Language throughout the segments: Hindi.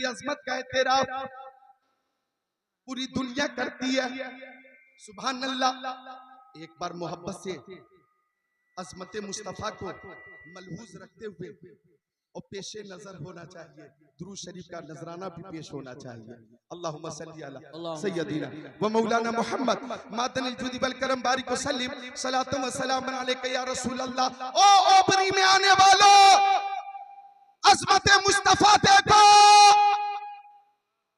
की अजमत का एतराफ पूरी दुनिया करती है। सुभान अल्लाह। एक बार मोहब्बत से अजमत मुस्तफा को मलहूज रखते हुए और पेशे नजर होना चाहिए, दुरूद शरीफ का नजराना भी पेश होना चाहिए। अल्लाहुम्मा सल्ली अला सय्यदिना व मौलाना मोहम्मद मादनिल जुदी वल करम बारिक वसल्लिम सलातु व सलाम अलैका या रसूल अल्लाह। ओ ओपरी में आने वालों, अजमत मुस्तफा देखो।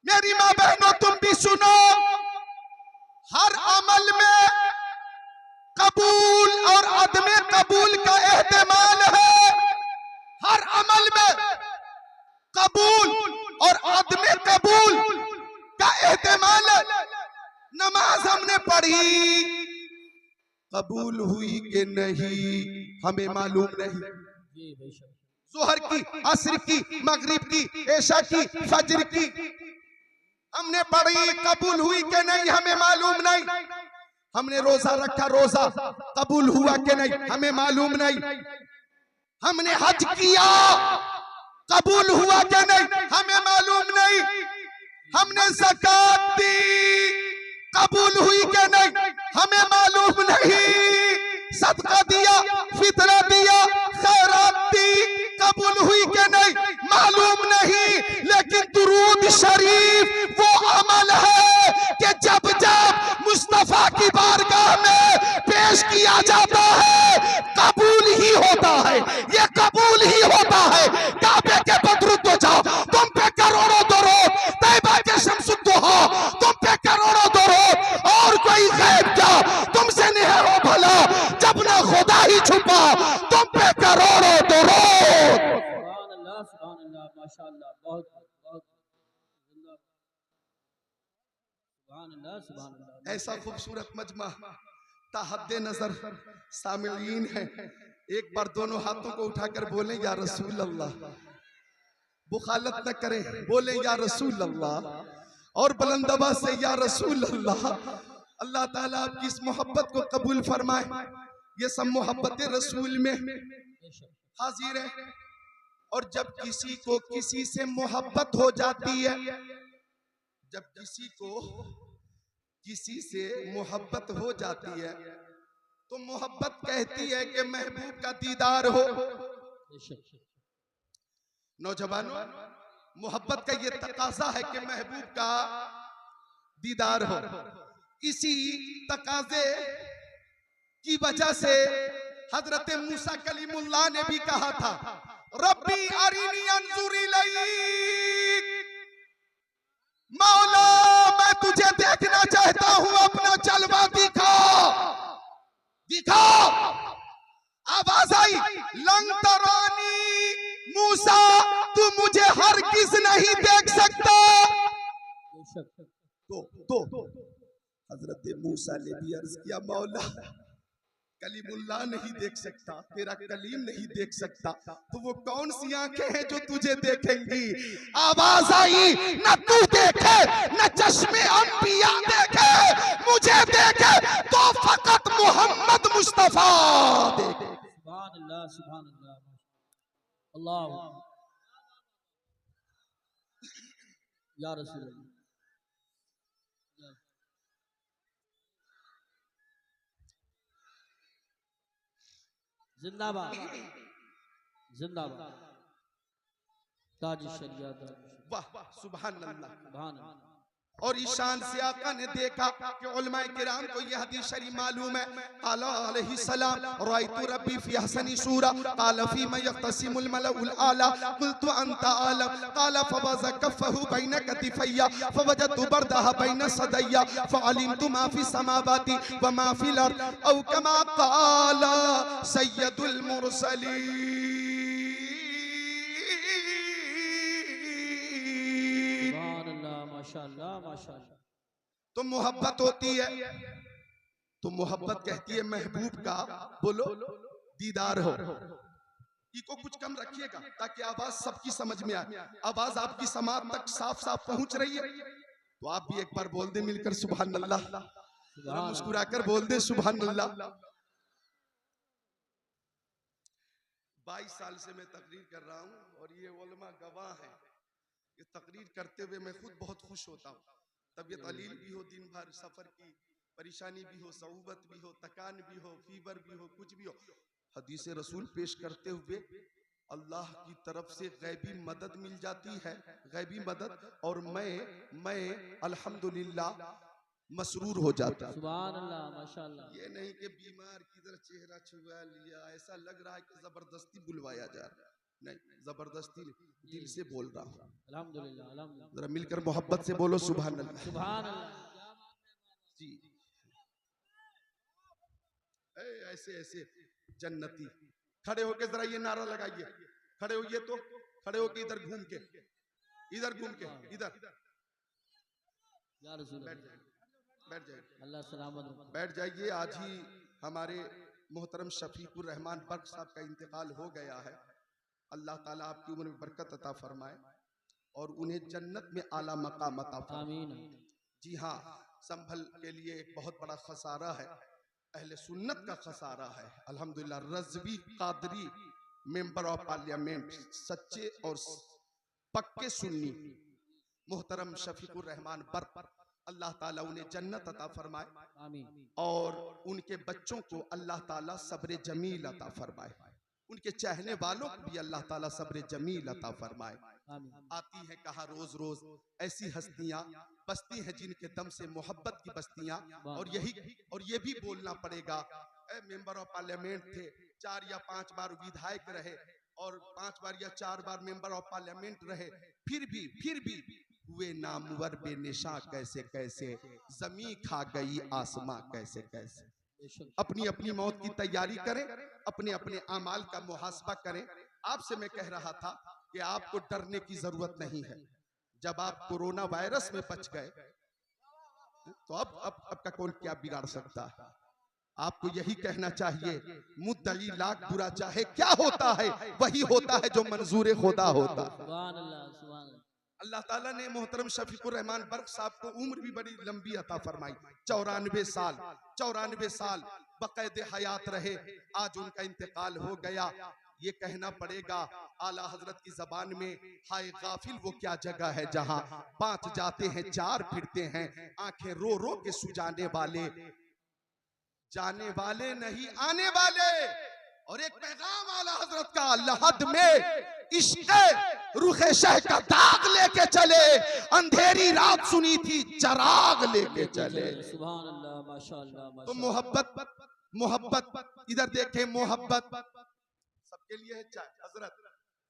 मेरी माँ बहनों तुम भी सुनो, हर अमल में कबूल और अदमे कबूल का एहतमाल है। हर अमल में कबूल और अदमे कबूल का एहतमाल है। नमाज हमने पढ़ी, कबूल हुई कि नहीं हमें मालूम नहीं। जोहर की, असर की, मगरिब की, ऐशा की, फजर की हमने पढ़ी, कबूल हुई कि नहीं हमें मालूम नहीं। हमने रोजा रखा, रोजा कबूल हुआ कि नहीं हमें मालूम नहीं। हमने हज किया, कबूल हुआ कि नहीं हमें मालूम नहीं। हमने ज़कात दी, कबूल हुई कि नहीं हमें मालूम नहीं। सदका दिया, फितरा दिया, खैरात दी, कबूल हुई कि नहीं मालूम नहीं। लेकिन दुरूद शरीफ वो अमल है कि जब जब मुस्तफा की बारगाह में पेश किया जाता है कबूल ही होता है। ये कबूल ही होता है। काबे के बदरुद तो जाओ, तुम पे करोड़ों दरूद, तैयबा के शम्सुद्दोहा तुम पे करोड़ों दरूद, और कोई गैब क्या तुमसे नहीं हो भला, जब ना खुदा ही छुपा तुम पे करोड़ों दरूद। सुभान अल्लाह माशाअल्लाह, बहुत बहुत सुभान अल्लाह सुभान अल्लाह। ऐसा खूबसूरत मजमा ताहद्दे नजर सामिलीन है। एक बार दोनों हाथों को उठाकर बोले या रसूल अल्लाह, बुखालत न करें, बोले या रसूल अल्लाह और बुलंद आवाज से या रसूल अल्लाह। अल्लाह ताला आपकी इस मोहब्बत को कबूल फरमाए। ये सब मोहब्बत रसूल में हाजिर है। और जब किसी को किसी से मोहब्बत हो जाती है, जब किसी को किसी से मोहब्बत हो जाती है तो मोहब्बत कहती है कि महबूब का दीदार हो। नौजवानों, मोहब्बत का ये तकाजा है कि महबूब का दीदार हो। इसी तकाजे की वजह से हजरत मूसा कलीमुल्लाह ने भी कहा था, रब्बी अरिनी अंजुर इलैक, मौला मैं तुझे देखना चाहता हूं, अपना जलवा दिखा दिखा। आवाज आई, लंग तरानी मूसा, तू मुझे हरगिज नहीं देख सकता। तो हजरत मूसा ने भी अर्ज किया, मौला कलीमुल्लाह नहीं देख सकता, तेरा कलीम नहीं देख सकता, तो वो कौन सी आंखें हैं जो तुझे देखेंगी। आवाज आई, न तू देखे न चश्मे अंबिया देखे, मुझे देखे तो फकत मोहम्मद मुस्तफा देखे। सुभान अल्लाह सुभान अल्लाह अल्लाह या रसूल अल्लाह। जिंदाबाद जिंदाबाद ताज शरीयत। वाह सुभान अल्लाह। सुभान अल्लाह। और ईशान से आका ने देखा कि उलमाए किराम को यह हदीस शरीफ मालूम है। काला अलैहि सलाम रायतु रब्बी फी हसनी सूरा काला फी मा यख्तसिमुल मलउल आला कुल्तु अंता आलम काला फवज़ा कफ़हु बैन कतिफैया फवजदतु बरदहा बैन सदैया फअलिमतु मा फी समावाति व मा फिल अर्द औ कमा काला सय्यदुल मुरसलीन। माशाअल्लाह माशाअल्लाह। तो मोहब्बत होती है, तो मोहब्बत कहती है महबूब का बोलो दीदार हो। को कुछ कम रखिएगा ताकि आवाज सबकी समझ में आए। आवाज आपकी समाज तक साफ साफ पहुंच रही है तो आप भी एक बार बोल दे मिलकर सुभान अल्लाह, मुस्कुराकर बोल दे सुभान अल्लाह। 22 साल से मैं तकरीर कर रहा हूं और ये उलमा गवाह है कि तकरीर करते हुए मैं खुद बहुत खुश होता हूँ। तबीयत अलील भी हो, दिन भर सफर की परेशानी भी हो, सऊबत भी हो, तकान भी हो, फीवर भी हो, कुछ भी हो, हदीस रसूल पेश करते हुए अल्लाह की तरफ से गैबी मदद मिल जाती है, गैबी मदद। और मैं अल्हम्दुलिल्लाह मसरूर हो जाता हूं। सुभान अल्लाह, माशाअल्लाह। ये नहीं कि बीमार किधर चेहरा छुआ लिया, ऐसा लग रहा है कि जबरदस्ती बुलवाया जा रहा है। नहीं, जबरदस्ती नहीं, दिल से बोल रहा हूँ। अल्हम्दुलिल्लाह, अल्हम्दुलिल्लाह, जरा मिलकर मोहब्बत से बोलो सुभान अल्लाह। सुभान अल्लाह। जी, ऐसे ऐसे जन्नती खड़े होके जरा ये नारा लगाइए, खड़े होइए तो, खड़े होके इधर घूम के, इधर घूम के, इधर या रसूल बैठ अल्लाह, जाइए, बैठ जाइए, अल्लाह सलामत रखे। बैठ जाइए। आज ही हमारे मोहतरम शफीकुर रहमान बर्क साहब का इंतकाल हो गया है। अल्लाह ताला आपकी उम्र में बरकत अता फरमाए और उन्हें जन्नत में आला मकाम अता फरमाए। आमीन। जी हाँ, संभल के लिए एक बहुत बड़ा खसारा है, अहले सुन्नत का खसारा है। अल्हम्दुलिल्लाह, Razvi Qadri member of parliament, सच्चे और पक्के सुन्नी मोहतरम शफीकुर रहमान बर्क, अल्लाह ताला उन्हें जन्नत अता फरमाए आमीन। और उनके बच्चों को अल्लाह ताला सब्र जमील अता फरमाए, उनके चाहने वालों को भी अल्लाह ताला सब्र जमील अता फरमाए। आमीन। आती हैं कहा रोज रोज ऐसी हस्तियां, बस्ती हैं जिनके दम से मोहब्बत की बस्तियां। और ये भी बोलना पड़ेगा, मेंबर ऑफ पार्लियामेंट थे, 4 या 5 बार विधायक रहे और 5 बार या 4 बार मेंबर ऑफ पार्लियामेंट रहे, फिर भी हुए नामवर बेनिशा कैसे कैसे, जमी खा गई आसमां कैसे कैसे। अपनी अपनी मौत की तैयारी करें, अपने अपने अमाल का मुहासबा करें। आपसे मैं कह रहा था कि आपको डरने की जरूरत नहीं है। जब आप कोरोना वायरस में बच गए तो अब का कौन क्या बिगाड़ सकता है। आपको यही कहना चाहिए, मुद्दई लाख बुरा चाहे, क्या होता है वही होता है जो मंजूर खुदा होता है। सुभान अल्लाह, सुभान अल्लाह। अल्लाह ताला ने मोहतरम शफीकुर रहमान बर्क साहब को उम्र भी बड़ी लंबी अता फरमाई, 94 साल बक़ैद हयात रहे। आज उनका इंतकाल हो गया। ये कहना पड़ेगा आला हजरत की जबान में, हाय गाफिल वो क्या जगह है जहां 5 जाते हैं 4 फिरते हैं, आंखें रो रो के सुजाने वाले, जाने वाले नहीं आने वाले। और एक पैगाम आला हजरत का, लहद में इश्क़ रुखे शह का दाग लेके चले, अंधेरी रात सुनी थी चराग लेके चले। सुभान अल्लाह, माशाअल्लाह। तो मोहब्बत इधर देखें, मोहब्बत सबके लिए है। चाय हजरत,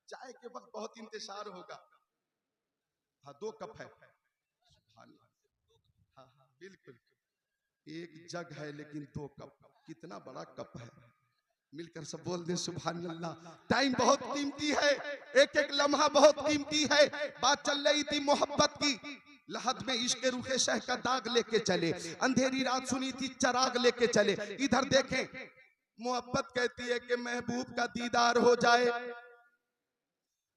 चाय के वक्त बहुत इंतजार होगा। हाँ, 2 कप है। हाँ बिल्कुल, एक जग है लेकिन 2 कप, कितना बड़ा कप है। मिलकर सब बोल दें सुभान अल्लाह। टाइम बहुत कीमती है, एक एक लम्हा बहुत कीमती है। बात चल रही थी मोहब्बत की, लहद में इश्क़ रुखे शह का दाग लेके चले, अंधेरी रात सुनी थी चराग लेके चले। इधर देखें, मोहब्बत कहती है कि महबूब का दीदार हो जाए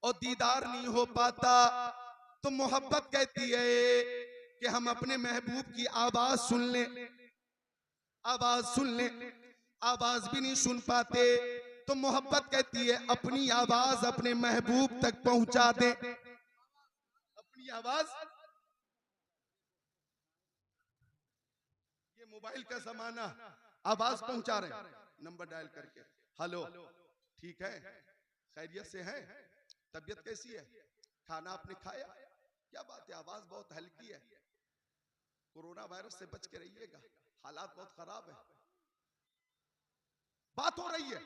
और दीदार नहीं हो पाता तो मोहब्बत कहती है कि हम अपने महबूब की आवाज सुन लें, आवाज सुन लें। आवाज भी नहीं सुन पाते तो मोहब्बत कहती है अपनी आवाज अपने महबूब तक पहुंचा दे, अपनी आवाज। ये मोबाइल का जमाना, आवाज पहुंचा रहे, नंबर डायल करके, हेलो ठीक है, खैरियत से है, तबीयत कैसी है, खाना आपने खाया, क्या बात है, आवाज बहुत हल्की है, कोरोना वायरस से बच के रहिएगा, हालात बहुत खराब है। बात हो रही है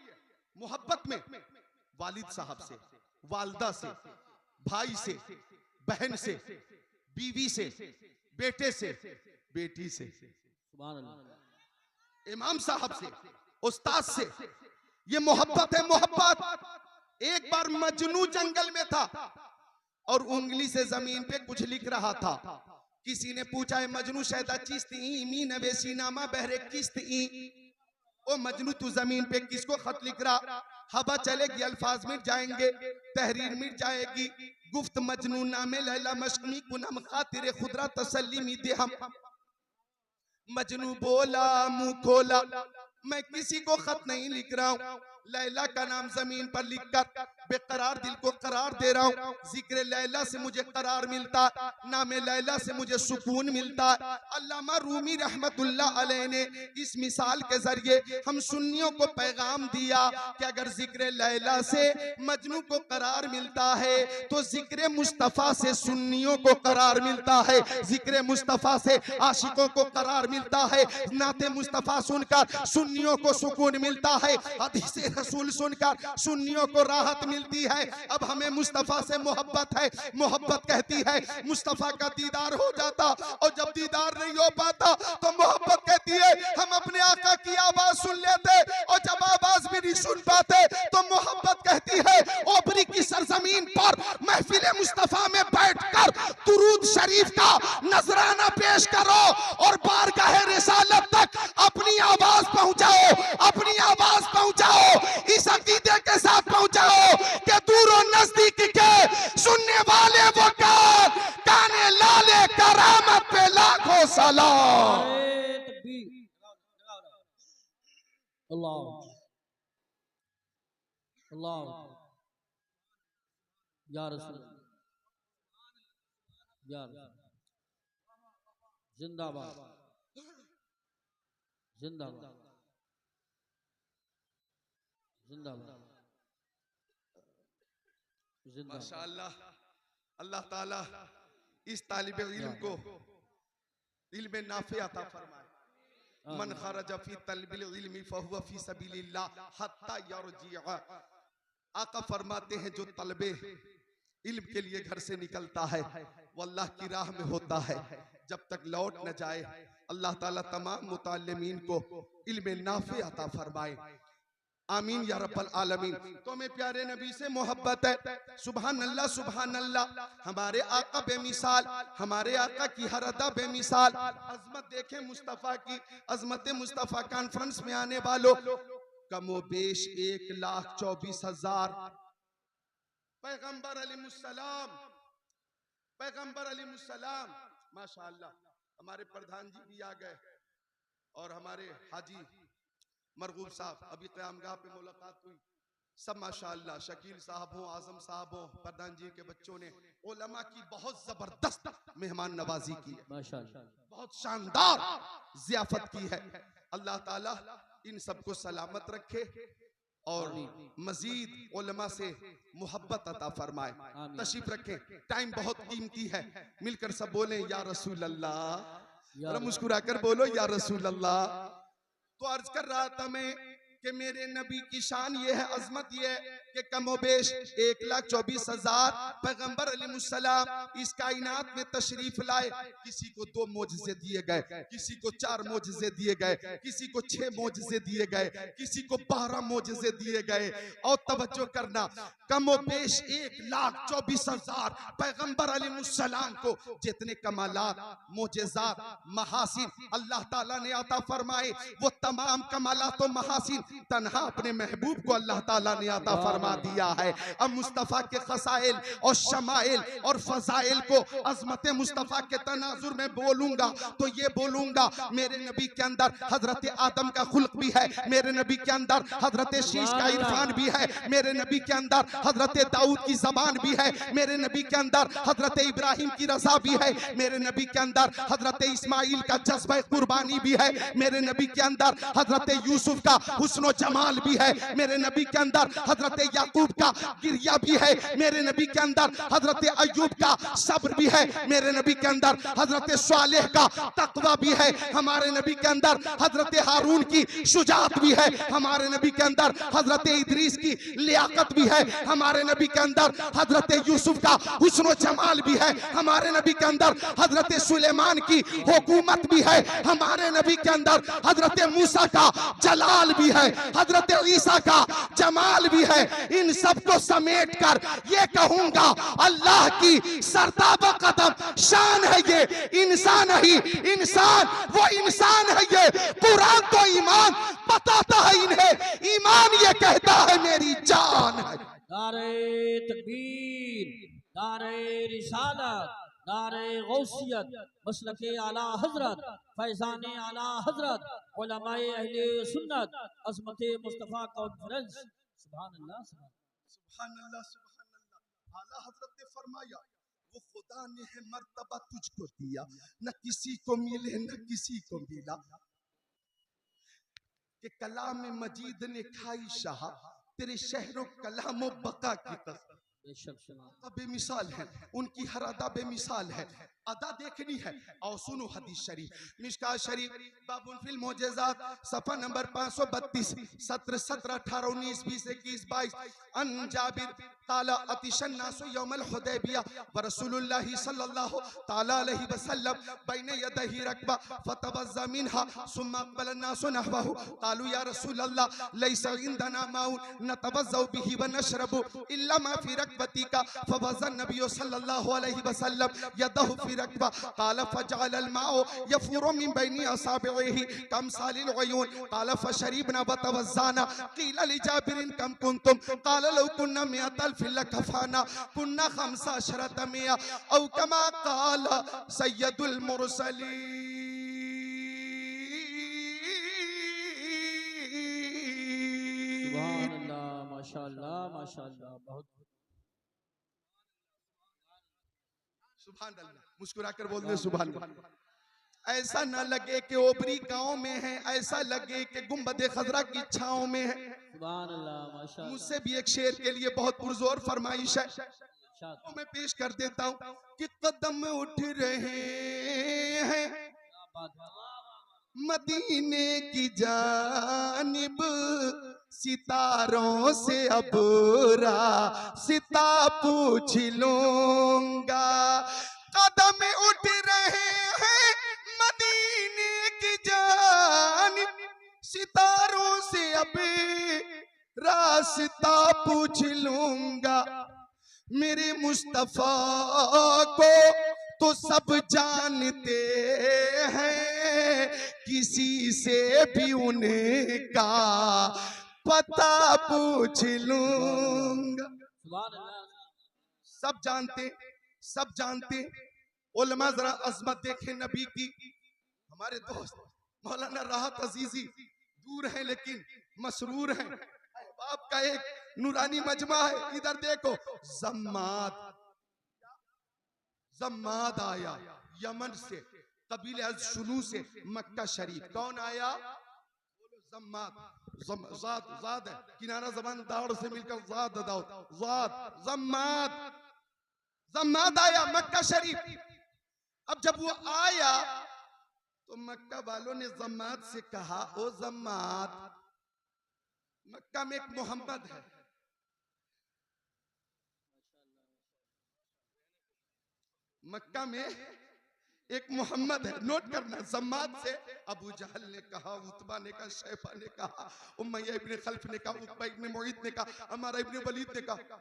मोहब्बत में, वालिद साहब से, वालदा से, भाई से, बहन से, बीवी से, बेटे से, बेटी से, सुभान अल्लाह, इमाम साहब से, उस्ताद से। ये मोहब्बत है, मोहब्बत। एक बार मजनू जंगल में था और उंगली से जमीन पे कुछ लिख रहा था। किसी ने पूछा है मजनू शहदा चिस्त ई मी नवेसी नामा बहरे किस्त ई, ओ मजनू तू जमीन पे किसको खत लिख रहा। हवा चलेगी अल्फाज मिट जाएंगे, तहरीर मिट जाएगी, गुफ्त मजनू नामे लैला मशमी कुनम खातिर खुदरा तसल्ली मी दे हम। मजनू बोला मुंह खोला, मैं किसी को खत नहीं लिख रहा हूँ, लैला का नाम जमीन पर लिखकर बेकरार दिल को करार दे रहा हूँ। जिक्र लैला से मुझे करार मिलता, नाम लैला से मुझे सुकून मिलता। अल्लामा रूमी रहमतुल्लाह अलैह ने इस मिसाल के जरिए हम सुन्नियों को पैगाम दिया कि अगर जिक्र लैला से मजनू को करार मिलता है तो जिक्र मुस्तफ़ा से सुन्नियों को करार मिलता है, जिक्र मुस्तफ़ा से आशिकों को करार मिलता है, नाते मुस्तफ़ा सुनकर सुन्नियों को सुकून मिलता है, हदीस रसूल सुनकर सुन्नियों को राहत मिलती है। अब हमें मुस्तफ़ा से मोहब्बत है, मोहब्बत कहती है मुस्तफ़ा का दीदार हो जाता, और जब दीदार नहीं हो पाता तो मोहब्बत कहती है हम अपने आका की आवाज सुन लेते, और जब आवाज भी नहीं सुन पाते तो मोहब्बत कहती है ओबरी की सरजमीन पर महफिल मुस्तफ़ा में बैठकर दुरूद शरीफ का नजराना पेश करो और बारगाह रिसालत तक अपनी आवाज पहुंचाओ, अपनी आवाज पहुंचाओ, इस अकीदे के साथ पहुंचाओ कि दूर और नजदीक के सुनने वाले वो काने लाले करामत पे लाखों सलाम। अल्लाह अल्लाह या रसूल या जिंदाबाद जिंदाबाद जिंदाबाद जिंदाबाद। माशाअल्लाह, अल्लाह ताला इस तालिब इल्म को इल्म नाफे अता फरमाए। मन खरज फी तलबिल इल्मी फहुवा फी सबीलिल्लाह हत्ता यरजिअ। आका फरमाते हैं जो तलबे इल्म के लिए घर से निकलता है वो अल्लाह की राह में होता है जब तक लौट न जाए। अल्लाह ताला तमाम मुताल्लिमीन को इल्म नाफे अता फरमाए, आमीन या रब्बल आलमीन। तो हमें प्यारे नबी से मोहब्बत है, सुभान अल्लाह सुभान अल्लाह। हमारे आका बेमिसाल, हमारे आका की हर अदा बेमिसाल। अजमत देखें मुस्तफ़ा की, अजमत मुस्तफ़ा। कॉन्फ्रेंस में आने वालों कमो बेश 1,24,000 पैगंबर अलैहिस्सलाम, पैगंबर अलैहिस्सलाम माशाअल्लाह। हमारे प्रधान जी भी आ गए और हमारे हाजी मरगूब साहब अभी क़यामगाह पे मुलाकात हुई, सब माशाअल्लाह। शकील साहब हो, आजम साहब हो, प्रधान जी के बच्चों ने उलमा की बहुत जबरदस्त मेहमान नवाजी की है, माशाअल्लाह, बहुत शानदार ज़ियाफत की है। अल्लाह ताला इन सबको सलामत रखे और मजीद उलमा से मोहब्बत अता फरमाए। तशरीफ रखें, टाइम बहुत कीमती है, मिलकर सब बोले या रसूल अल्लाह, मुस्कुरा कर बोलो या रसूल अल्लाह। तो अर्ज कर रहा था मैं कि मेरे नबी की शान ये है, अजमत ये है कि कमोबेश 1,24,000 पैगंबर अलैहिस्सलाम इस कायनात में तशरीफ लाए। किसी को 2 मोजज़े दिए गए, किसी को 4 मोजज़े दिए गए, किसी को 6 मोजज़े दिए गए, किसी को 12 मोजज़े दिए गए। और तवज्जो करना, कमोबेश 1,24,000 पैगंबर अलैहिस्सलाम को जितने कमालात, मोजज़ात, महासिन अल्लाह ताला ने अता फरमाए, वो तमाम कमालात और महासिन तन्हा अपने महबूब को अल्लाह ताला ने अता फरमा दिया है। अब मुस्तफ़ा के खसाइल और शमाइल और फजाइल को अज़मत मुस्तफ़ा के तनाजुर में बोलूंगा तो ये बोलूंगा मेरे नबी के अंदर हजरत आदम का खुल्क भी है, मेरे नबी के अंदर हजरत शीश का इरफान भी है, मेरे नबी के अंदर हजरत दाऊद की जबान भी है, मेरे नबी के अंदर हजरत इब्राहिम की रजा भी है, मेरे नबी के अंदर हजरत इस्माइल का जज्बा कुर्बानी भी है, मेरे नबी के अंदर हजरत यूसुफ का हुस्न जमाल भी है, मेरे नबी के अंदर हजरत याकूब का गिरिया भी है, मेरे नबी के अंदर हजरत अय्यूब का सब्र भी है, मेरे नबी के अंदर हजरत सालेह का तकवा भी है, हमारे नबी के अंदर हजरत हारून की शुजाअत भी है, हमारे नबी के अंदर हजरत इदरीस की लियाकत भी है, हमारे नबी के अंदर हजरत यूसुफ का हुस्न जमाल भी है, हमारे नबी के अंदर हजरत सुलेमान की हुकूमत भी है, हमारे नबी के अंदर हजरत मूसा का जलाल भी है, हजरत ईसा का जमाल भी है। इन सबको समेट कर ये कहूंगा अल्लाह की सरताबा कदम शान है ये इंसान ही इंसान, वो इंसान है ये। कुरान तो ईमान बताता है इन्हें, ईमान ये कहता है मेरी जान है। नारे तकबीर, नारे रिसालत, नारे गौसियत मसलके आला हजरत फैजान आला हजरत उलमाए अहले सुन्नत अज़मत मुस्तफ़ा कॉन्फ्रेंस। सुभान अल्लाह सुभान अल्लाह सुभान अल्लाह। आला हजरत ने फरमाया वो खुदा ने है मर्तबा तुझको दिया, न किसी को मिले न किसी को मिला, कि कलाम मजीद ने खाई शाह तेरे शहरों कलामो बका की कसम। बेमिसाल है उनकी हर अदा बेमिसाल है, अदा देखनी है। और सुनो हदीस शरीफ, मिशका शरीफ बाबुल फिल मोजेज़ात सफा नंबर 532 सत्र 17 18 19 20 21 22 अन जाबिर ताला अतिशन नासु यौमल हुदैबिया व रसूलुल्लाह सल्लल्लाहु ताला अलैहि वसल्लम बैन यदैहि रकबा फतवज़्ज़ा मिनहा सुम्मा अक़बल नासु नहवहु क़ालू या रसूलल्लाह लैसा इंदना माउन नतवज़्ज़उ बिही व नशरबु इल्ला मा फी रकबतिका फवज़्ज़ा नबी सल्लल्लाहु अलैहि वसल्लम यदहु फी रकबा क़ाल फजअल अल माउ यफुरु मिन बैनि असाबिही कम सालिल उयून क़ाल फशरिबना व तवज़्ज़ाना क़ील लिजाबिर कम कुंतुम क़ाल लौ कुन्ना मिअतल फिल कफाना कुन्ना खमसा अशरत मिया औ कमा क़ाल सय्यदुल मुरसलीन। सुभान अल्लाह माशाअल्लाह माशाअल्लाह। बहुत सुभान अल्लाह, मुस्कुरा कर बोल दे सुभान अल्लाह। ऐसा ना लगे कि ओबरी गांव में है, ऐसा लगे कि गुंबद खजरा की छांव में है। सुभान अल्लाह माशाअल्लाह। मुझसे भी एक शेर के लिए बहुत पुरजोर फरमाइश है, तो मैं पेश कर देता हूँ कि कदम उठ रहे हैं मदीने की जानिब सितारों से अब रास्ता पूछ लूंगा। कदम उठ रहे हैं मदीने की जानिब सितारों से अब रास्ता पूछ लूंगा। मेरे मुस्तफा को तो सब जानते हैं, किसी से भी उनका पता पूछ लूंगा। सब जानते सब जानते। उलमा जरा अजमत देखे नबी की। हमारे दोस्त मौलाना राहत अजीजी दूर है लेकिन मसरूर है। बाप का एक नूरानी मजमा है, इधर देखो। जम्माद आया यमन से, कबीले अज़शुनू से मक्का शरीफ। कौन आया? जम्माद। ज़ाद है, किनारा ज़बान दाढ़ से मिलकर ज़ाद दाऊद ज़ाद जम्माद। जम्माद आया मक्का शरीफ। अब जब वो आया तो मक्का वालों ने जम्माद से कहा, ओ जम्माद, मक्का में एक मोहम्मद है, मक्का में एक मोहम्मद है। नोट करना, जम्माद से अबू जहल ने कहा, उतबा ने कहा, शैफा ने कहा, उमय्या इब्ने खल्फ ने कहा, उतबा इब्ने मुईद ने कहा, अमारा इब्ने वलीद ने कहा,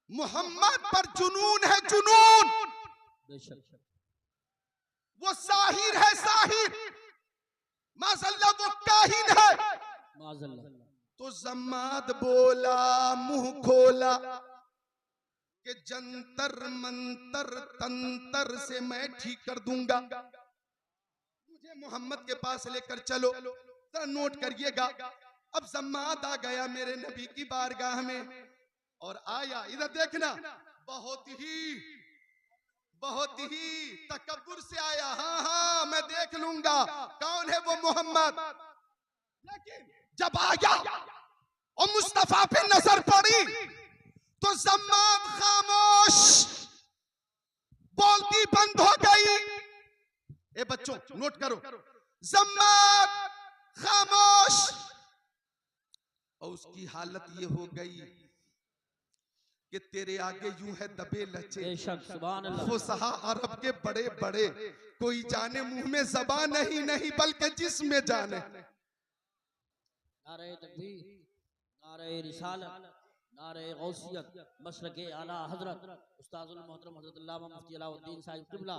मोहम्मद पर जुनून है, जुनून। वो साहिर है, साहिर। माज़अल्लाह वो काहिन है, माज़अल्लाह। तो जम्माद बोला, मुंह खोला कि जंतर मंतर तंतर से मैं ठीक कर दूंगा, मुझे मोहम्मद के पास लेकर चलो। जरा नोट करिएगा। अब जम्माद आ गया मेरे नबी की बारगाह में और आया, इधर देखना, बहुत ही तकब्बुर से आया। हाँ हाँ मैं देख लूंगा कौन है वो मोहम्मद। लेकिन जब आया और मुस्तफा पे नजर पड़ी तो जम्माद खामोश, बोलती बंद हो गई। ए बच्चों नोट करो, जम्माद खामोश। और उसकी हालत ये हो गई कि तेरे आगे यूं है दबे लचे फुसहा अरब के बड़े बड़े, कोई जाने मुंह में ज़बान नहीं बल्कि जिस्म में जाने। नारे तकबीर, नारे रिसालत, नारे गौसियत, मसलके आला हजरत उस्ताजुल मोहतरम हजरत अल्लामा मुफ्ती अलाउद्दीन साहिब क़िबला,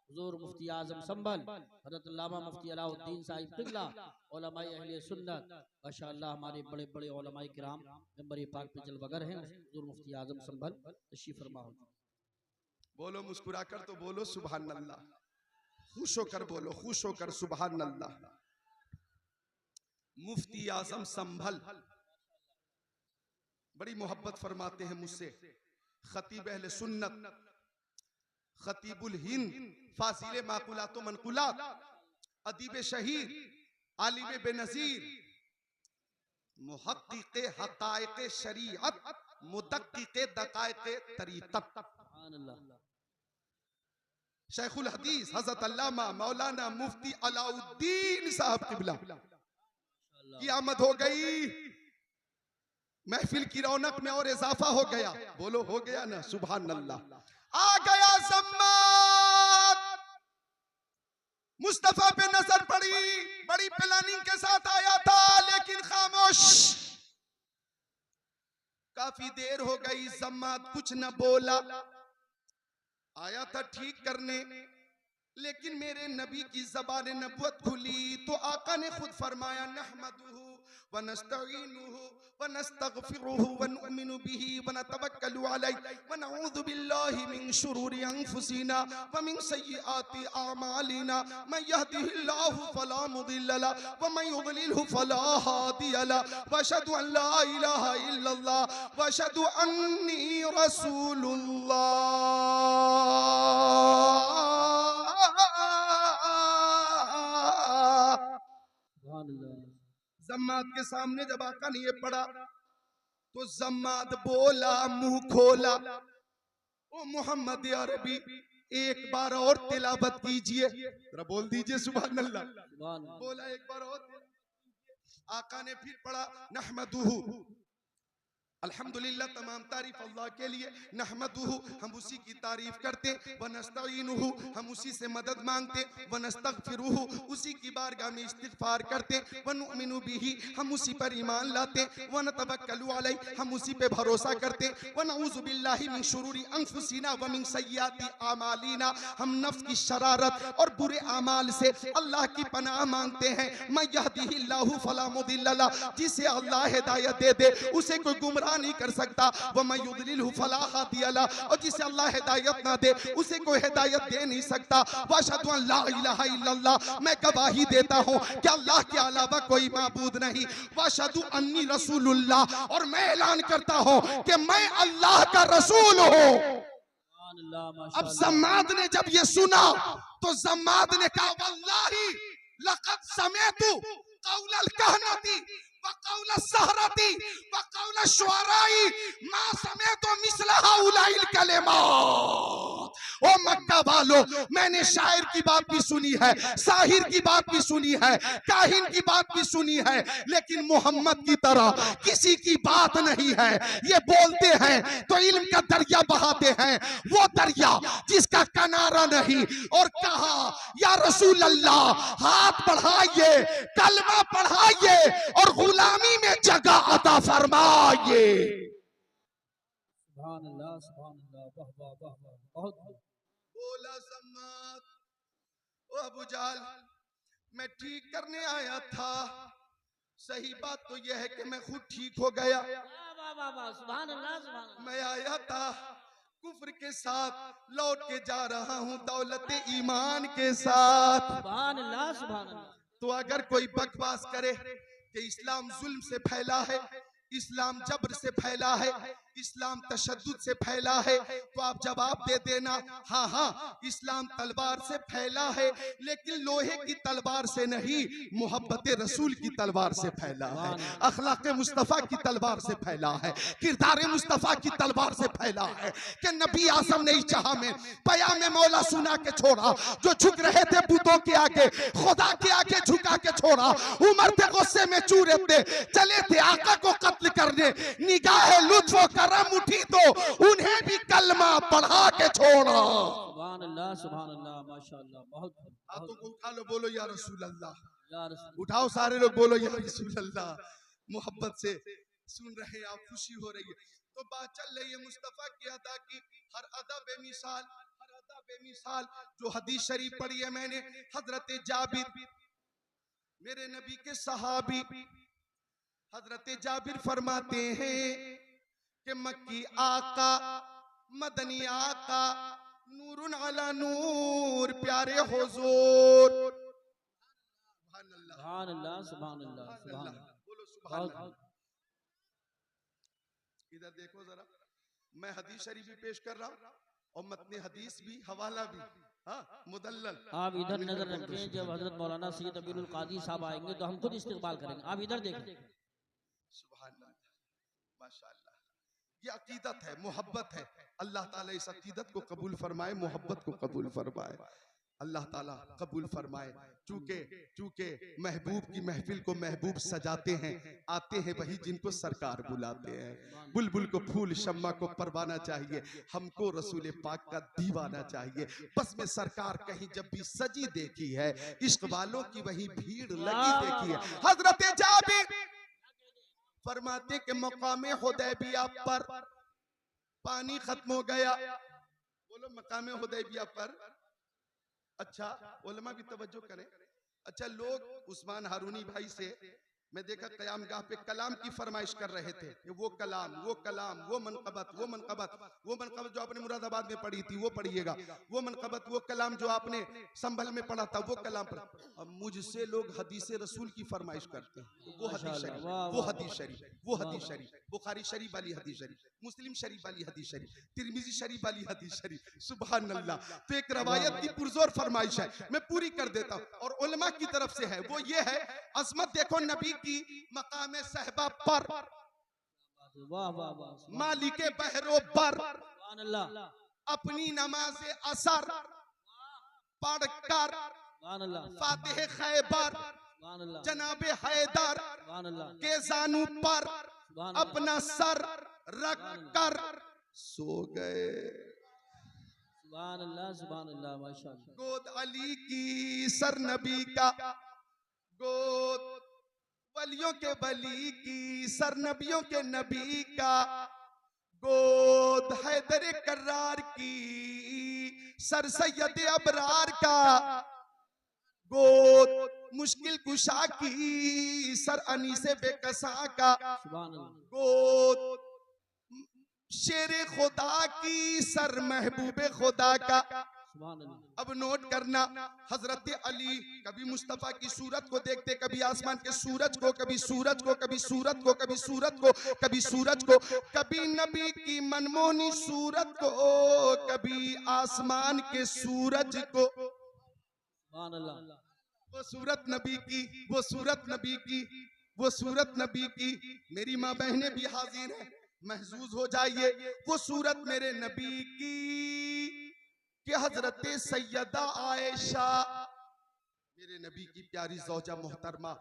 हुजूर मुफ्ती आज़म संभल हजरत अल्लामा मुफ्ती अलाउद्दीन साहिब क़िबला, उलमाए अहले सुन्नत, माशाअल्लाह हमारे बड़े बड़े उलमाए किराम मेंबर पाक पे जलवागर हैं। हुजूर मुफ्ती आज़म संभल तशरीफ फरमा हो। बोलो मुस्कुराकर तो बोलो सुभान अल्लाह, खुश होकर बोलो, खुश होकर सुभान अल्लाह। मुफ्ती आजम संभल बड़ी मोहब्बत फरमाते हैं मुझसे, खतीब अहले सुन्नत, खतीबुल हिंद, फासिले माकुलात व मनकुलात, अदीब शहीद, आलिम बेनजीर, मुहक्किक़े हक़ाइक़े शरीअत, मुदक्किक़े दक़ाइक़े तरीक़त, शेखुल हदीस हज़रत अल्लामा मौलाना मुफ्ती अलाउद्दीन साहब क़िबला की आमद हो गई। महफिल की रौनक में और इजाफा हो गया। बोलो हो गया ना, सुभान अल्लाह। आ गया ज़म्मात, मुस्तफा पे नजर पड़ी, बड़ी प्लानिंग के साथ आया था, लेकिन खामोश। काफी देर हो गई, ज़म्मात कुछ न बोला। आया था ठीक करने, लेकिन मेरे नबी की ज़बान नबुवत खुली तो आका ने खुद फरमाया, नहमदुहु व नस्तईनुहु व नस्तगफिरुहु व नुमिनु बिही व नतवक्कलु अलैहि व नऊज़ु बिल्लाहि मिन शुरूरि अनफुसिना व मिन सय्यिआति अमालिना, मन यहदिहिल्लाहु फला मुदिल्ल लहु व मन युद्लिलहु फला हादिय लहु, व अशहदु अन ला इलाहा इल्लल्लाह व अशहदु अन्नी रसूलुल्लाह। ज़म्मात के सामने जब आका ने ये पढ़ा तो ज़म्मात बोला, मुंह खोला, ओ मोहम्मद अरबी एक बार और तिलावत कीजिए, जरा बोल दीजिए सुभान अल्लाह। बोला एक बार और। आका ने फिर पढ़ा, नहमदुहु, अल्हम्दुलिल्लाह, तमाम तारीफ अल्लाह के लिए, नहमदुहु, हम उसी की तारीफ करते, व नस्तईनुहु, हम उसी से मदद मांगते, व नस्तगफिरुहु, उसी की बारगाह में इस्तिगफार करते, व नुमिनु बिही, हम उसी पर ईमान लाते, व नतवक्कलु अलैहि, हम उसी पे भरोसा करते, व नऊज़ु बिल्लाहि मिन शुरूरि अनफुसिना व मिन सय्यिआति अमालिना, हम नफ्स की शरारत और बुरे अमाल से अल्लाह की पनाह मांगते हैं। मन यहदिहिल्लाहु फला मुदिल्ल लहु, जिसे अल्लाह हिदायत दे दे उसे कोई गुमराह नहीं कर सकता, व मैं युद्लिलहु फला हादिय लहु, और जिसे अल्लाह हिदायत ना दे उसे कोई हिदायत दे नहीं सकता। व अशहदु अन ला इलाहा इल्लल्लाह, मैं गवाही देता हूँ कि अल्लाह के अलावा कोई माबूद नहीं। व अशहदु अन्नी रसूलुल्लाह, और मैं ऐलान करता हूँ कि मैं अल्लाह का रसूल हूँ। अब ज़म्मात ने जब ये सुना तो ज़म्मात ने कहा, वल्लाही लक़द समिअतु क़ौलल कहनती व क़ौल सहरती व क़ौल शुअराई मा समिअतु मिस्ल हाउलाइल कलिमात। ओ मक्का वालों, मैंने शायर की बात भी सुनी है, साहिर की बात भी सुनी है, काहिन की बात भी सुनी है, लेकिन मोहम्मद की तरह किसी की बात नहीं है। ये बोलते हैं तो इल्म का दरिया बहाते हैं, वो दरिया जिसका किनारा नहीं। और कहा, या रसूल अल्लाह, हाथ बढ़ाइए, कलमा पढ़ाइए और गुलामी में जगह अता फरमाइए। सुभान अल्लाह, सुभान अल्लाह, वाह वाह वाह वाह, बहुत बोला ज़म्मात, ओ अबू जाल, मैं ठीक करने आया था। सही बात तो यह है कि मैं खुद ठीक हो गया। वाह वाह वाह, सुभान अल्लाह, सुभान अल्लाह। मैं आया था कुफ्र के साथ, लौट के जा रहा हूँ दौलत ईमान के साथ। सुभान अल्लाह, सुभान अल्लाह। तो अगर कोई बकवास करे कि इस्लाम जुल्म से फैला है, इस्लाम जबर से फैला है, इस्लाम तशद्दुद से फैला है, तो आप जवाब दे देना, हाँ हाँ, इस्लाम तलवार से फैला है, लेकिन लोहे की तलवार से नहीं, मोहब्बत रसूल की तलवार से फैला है, अखलाक मुस्तफ़ा की तलवार से फैला है, किरदार मुस्तफ़ा की तलवार से फैला है। कि नबी आज़म ने चाहा में पयामे मौला सुना के छोड़ा, जो झुक रहे थे बुतों के आगे, खुदा के आगे झुका के छोड़ा। उमर थे गुस्से में चूरे थे, चले थे आका को कत्ल करने, निगाह लुत्फ करम उठी तो उन्हें भी कलमा पढ़ा के छोड़ा। सुभान अल्लाह, सुभान अल्लाह, माशाअल्लाह, बहुत। हाथों को उठा लो, बोलो या रसूल अल्लाह। या रसूल, उठाओ सारे लोग, बोलो या रसूल अल्लाह। मोहब्बत से सुन रहे हैं आप, खुशी हो रही है। तो बात चल रही है मुस्तफा की अदा की, हर अदा बेमिसाल, हर अदा बेमिसाल। जो हदीस शरीफ पढ़ी है मैंने, हजरत जाबिर, मेरे नबी के सहाबी, हजरत जाबिर फरमाते हैं कि मक्की आका, मदनी आका, नूरुन अला नूर प्यारे हुजूर। सुभान अल्लाह, सुभान अल्लाह, सुभान अल्लाह। बोलो सुभान अल्लाह। इधर देखो जरा, मैं हदीस शरीफ भी पेश कर रहा हूँ और मतने हदीस भी, हवाला भी, हाँ मुदल्लल। आप इधर नजर रखें, जब हजरत मौलाना सैयद अमीरुल कादी साहब आएंगे तो हम खुद इस्तेमाल करेंगे। आप इधर देखें। सुभान अल्लाह, माशाअल्लाह। ये अकीदत है, मोहब्बत है। अल्लाह ताला इस अकीदत को कबूल फरमाए, मोहब्बत को कबूल फरमाए, अल्लाह ताला कबूल फरमाए। चूंकि महबूब की महफिल को महबूब सजाते हैं, आते हैं वही जिनको सरकार बुलाते हैं। बुलबुल को फूल, शम्मा को परवाना चाहिए, हमको रसूल पाक का दीवाना चाहिए। बस में सरकार कहीं जब भी सजी देखी है, इश्क वालों की वही भीड़ लगी देखी है। हजरत जाबिर फरमाते के मकामे हुदैबिया पर पानी खत्म हो गया। बोलो मकामे हुदैबिया पर। अच्छा उलमा भी तवज्जो करें। अच्छा लोग उस्मान हारूनी भाई से मैं देखा कयाम गाह पे कलाम की फरमाइश कर रहे थे कि वो कलाम, वो कलाम, वो मनकबत, वो मनकबत, वो मनकबत जो आपने मुरादाबाद में पढ़ी थी वो पढ़िएगा, वो मनकबत, वो कलाम जो आपने संभल में पढ़ा था वो कलाम पढ़ा। अब मुझसे लोग हदीस रसूल की फरमाइश करते हैं, वो हदीस शरीफ, वो हदीस शरीफ, वो हदीस शरीफ, बुखारी शरीफ वाली हदीस शरीफ, मुस्लिम शरीफ वाली हदीस शरीफ, तिरमिजी शरीफ वाली हदीस शरीफ। सुभान अल्लाह। तो एक रवायत की पुरजोर फरमाइश है, मैं पूरी कर देता हूँ और उलमा की तरफ से है। वो ये है, अजमत देखो नबी की मकामे सहबा पर, वाह वाह वाह, मालिके बहरो पर, सुभान अल्लाह, अपनी नमाज असर पढ़कर, सुभान अल्लाह, फातिह खैबर सुभान अल्लाह, जनाबे हैदर सुभान अल्लाह, के जानू पर सुभान अल्लाह, अपना सर रख कर सो गए। सुभान अल्लाह, सुभान अल्लाह, माशाअल्लाह। गोद अली की सर नबी का, गोद वलियों के वली की सर नबियों के नबी का, गोद हैदर कर्रार की सर सैयद अबरार का, गोद मुश्किल कुशा की सर अनीसे बेकसा का, सुभान अल्लाह, गोद शेरे खुदा की सर महबूबे खुदा का। सुभान अल्लाह। अब नोट करना, हजरत अली कभी मुस्तफा की सूरत को देखते, कभी आसमान के सूरज को, कभी सूरज को, कभी सूरत को, कभी सूरत को, कभी सूरज को, कभी नबी की मनमोहनी सूरत को, कभी आसमान के सूरज को। सुभान अल्लाह, वो सूरत नबी की, वो सूरत नबी की, वो सूरत नबी की। मेरी माँ बहनें भी हाजिर हैं, महजूज हो जाइए। वो सूरत मेरे नबी की कि हजरत सैयदा आयशा, मेरे नबी की प्यारी ज़ौजा मोहतरमा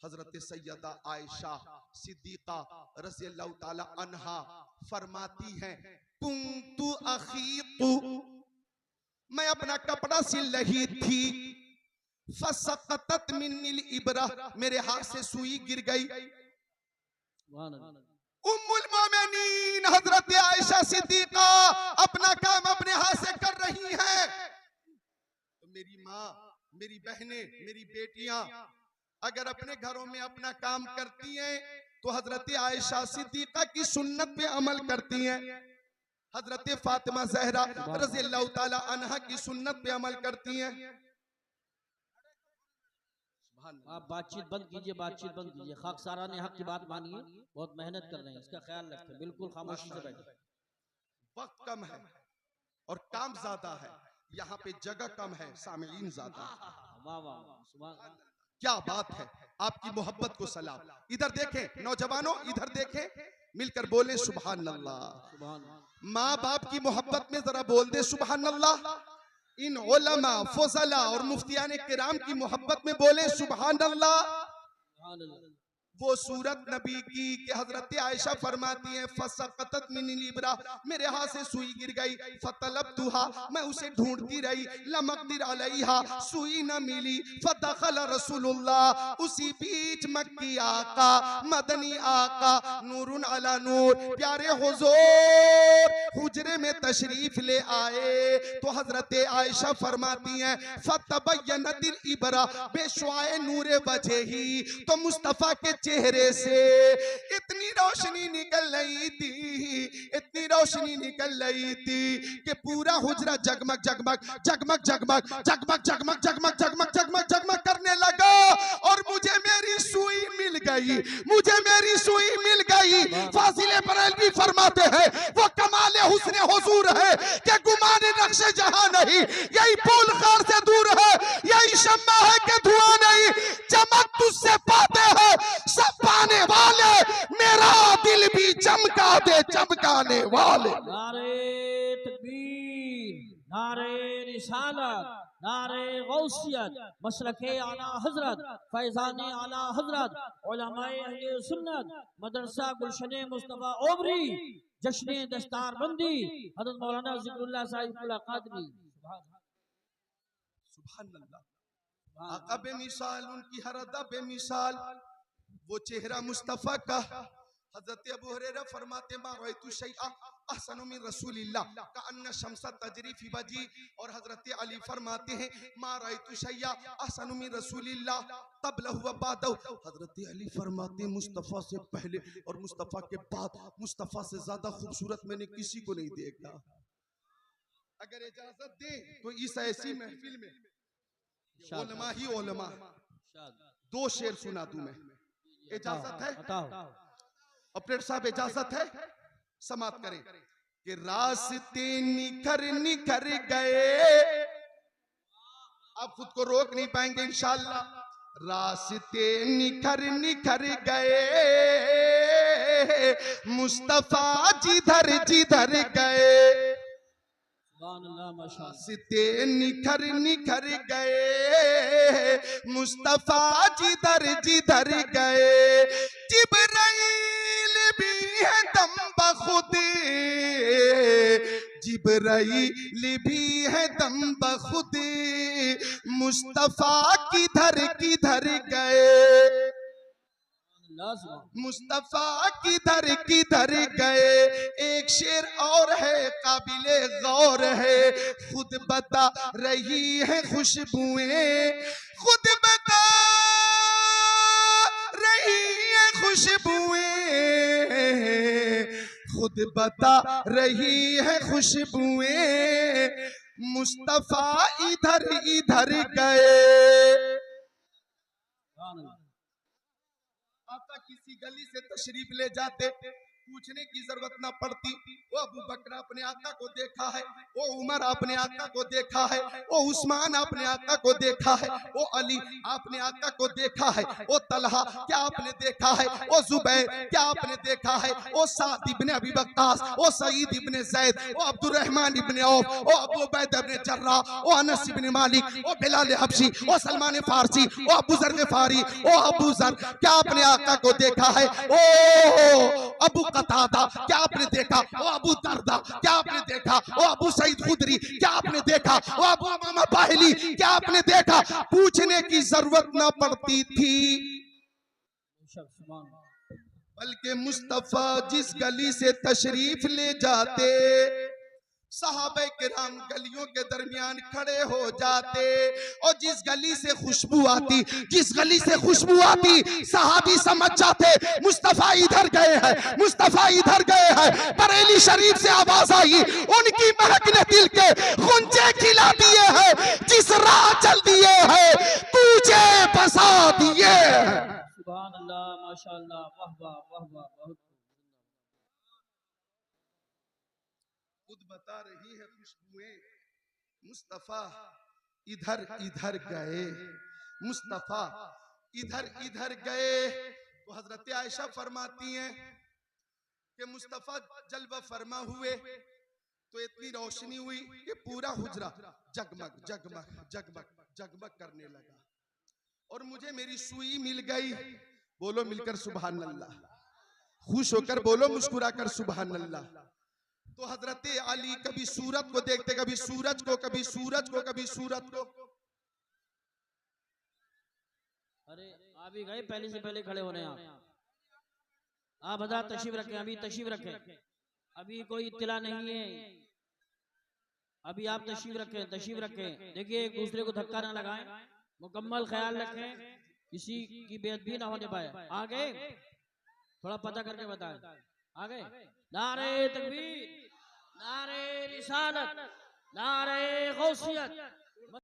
हजरत सैयदा आयशा सिद्दीका रज़ी अल्लाह ताला अन्हा फरमाती हैं, कुंतु अखीतु, मैं अपना कपड़ा सिल रही थी, फसक़तत मिन्निल इब्रा, मेरे हाथ से सुई गिर गई। सुभान अल्लाह, उम्मुल मोमिनीन हजरत आयशा सिद्दीका अपना काम अपने हाथ से कर रही हैं। तो मेरी माँ, मेरी बहनें, मेरी बेटियां अगर अपने घरों में अपना काम करती हैं तो हजरत आयशा सिद्दीका की सुन्नत पे अमल करती हैं, हजरत फातिमा ज़हरा रज़ी अल्लाह ताला अन्हा की सुन्नत पे अमल करती हैं। आप बातचीत बंद कीजिए, बातचीत बंद कीजिए। खाकसारा ने हक की बात मानिए, बहुत मेहनत कर रहे हैं, इसका ख्याल रखें, बिल्कुल खामोशी से बैठे। वक्त कम है और काम ज्यादा है, यहाँ पे जगह कम है, सामीईन ज्यादा है। वाह वाह, सुभान, क्या बात है, आपकी मोहब्बत को सलाम। इधर देखें नौजवानों, इधर देखें, मिलकर बोले सुभान अल्लाह। सुभान। माँ बाप की मोहब्बत में जरा बोल दे सुभान अल्लाह। इन उलमा, फुज़ला और मुफ्तियाने किराम की मोहब्बत में बोले सुभान अल्लाह। सुभान अल्लाह। वो सूरत नबी की कि हजरत आयशा फरमाती है, फसक़तत मिन्निल इब्रा, मेरे हाथ से सुई गिर गई, फतलबतुहा, मैं उसे ढूंढती रही, लम अक़दिर अलैहा, सुई न मिली, फदखल रसूलुल्लाह, उसी बीच मक्की आका, मदनी आका, नूरुन अला नूर, प्यारे हुजूर हुजरे में तशरीफ ले आए। तो हजरत आयशा फरमाती हैं, फतबय्यनतिल इब्रा बेशुआए नूरे वजही, तो मुस्तफा के चेहरे से इतनी रोशनी निकल रही थी, इतनी रोशनी निकल रही थी कि पूरा हुजरा जगमग जगमग जगमग जगमग जगमग जगमग जगमग जगमग जगमग जगमग करने लगा। और मुझे मेरी सुई मिल गई, मुझे मेरी सुई मिल गई। फाजिले बरेलवी फरमाते हैं वो कमाले हुस्न हुजूर है कि गुमाने नक्शे जहां नहीं, यही फूल खार से दूर है, यही शम्मा है कि धुआं नहीं। चमक तुझसे पाते हैं सब पाने वाले, मेरा दिल भी चमका दे चमकाने वाले। नारे तकबीर, नारे रिसालत, नारे गौसियत, मसलके आला हजरत, फैजाने आला हजरत, उलमाए अहले सुन्नत, मदरसा गुलशने मुस्तफा ओबरी, जश्ने दस्तार बंदी, हज़रत मौलाना ज़िक्रुल्लाह साहिबुल्लाह कादरी। सुभान अल्लाह। आका बेमिसाल, उनकी हर अदा बेमिसाल, वो चेहरा मुस्तफा का। हजरत अबू हुरैरा फरमाते मा रअयतु शैअ अहसनु मिन रसूलिल्लाह का अन्ना शम्सा तजरी फी वजी। और हजरत अली फरमाते हैं मा रअयतु शैअ अहसनु मिन रसूलिल्लाह क़ब्लहु व बादहु। हजरत अली फरमाते मुस्तफा से पहले और मुस्तफा के बाद मुस्तफा से ज्यादा खूबसूरत मैंने किसी को नहीं देखा। अगर इजाजत दे तो इस ऐसी महफिल में उलमा ही उलमा, दो शेर सुना दूं मैं, इजाजत है? ऑपरेटर साहब इजाजत है? समाप्त करें कि रास्ते निखर निखर गए, आप खुद को रोक नहीं पाएंगे इंशाअल्लाह। रास्ते निखर निखर गए, मुस्तफा जिधर जिधर गए। रास्ते निखर निखर गए, मुस्तफा जिधर जिधर गए। जिब्राइल भी है दम बखुद, जिब्राइल भी है दम बखुद, मुस्तफा किधर किधर गए, मुस्तफा किधर किधर गए। एक शेर और है काबिले गौर है, खुद बता रही है खुशबुएं, खुद बता रही है खुशबुएं, खुद बता रही है खुशबुएं, मुस्तफा इधर इधर गए। आका किसी गली से तशरीफ ले जाते, पूछने की जरूरत ना पड़ती वो अबू बकर अपने आका को देखा है, वो उमर अपने आका को देखा है, वो उस्मान अपने आका को देखा है, वो अली आपने आका को देखा है, वो तलहा क्या आपने देखा है, वो जुबैर क्या आपने देखा है, वो साद इब्ने अबी वक्कास, वो सईद इब्ने ज़ैद, वो अब्दुर्रहमान इब्ने औफ, वो अबू उबैदा इब्ने जर्राह, वो अनस इब्ने मालिक, वो बिलाल हबशी, वो सलमान फारसी, वो अबू ज़र ग़िफ़ारी, वो अबू ज़र क्या आपने आका को देखा है, ओ अबू कतादा क्या आपने देखा, वो अबू दरदा क्या आपने देखा, वो अबू सईद खुदरी क्या आपने देखा, वो अबू उमामा बाहिली क्या आपने देखा। पूछने की जरूरत ना पड़ती थी, बल्कि मुस्तफा जिस गली से तशरीफ ले जाते, सहाबे किराम गलियों के दरमियान खड़े हो जाते, और जिस गली से खुशबू आती, जिस गली से खुशबू आती, सहाबी समझ जाते मुस्तफा इधर गए हैं, मुस्तफा इधर गए हैं। बरेली शरीफ से आवाज आई, उनकी महक ने दिल के गुंजे खिला दिए हैं, जिस राह चल दिए हैं तुझे बसा दिए। सुभान अल्लाह, माशाअल्लाह, वाह वाह वाह वाह, बहुत खुद बता रही है खुशबुएं, मुस्तफा इधर इधर गए, मुस्तफा इधर इधर गए। तो हजरत आयशा फरमाती हैं कि मुस्तफा जलवा फरमा हुए तो इतनी रोशनी हुई कि पूरा हुजरा जगमग जगमग जगमग जगमग करने लगा, और मुझे मेरी सुई मिल गई। बोलो मिलकर सुभान अल्लाह, खुश होकर बोलो, मुस्कुराकर सुभान अल्लाह। तो हजरत अली कभी सूरत को देखते, कभी सूरज को, कभी सूरज को, कभी सूरत को। अरे आप ही गए पहले से पहले खड़े होने, आप हज़रात तशरीफ रखें, अभी तशरीफ रखें, अभी कोई इत्तला नहीं है, अभी आप तशरीफ रखें, तशरीफ रखें। देखिए एक दूसरे को धक्का ना लगाएं, मुकम्मल ख्याल रखें किसी की बेअदबी ना होने पाए। आगे थोड़ा पता करके बताएं। आगे नारे तकबीर, नारे रिसालत, नारे गौसियत,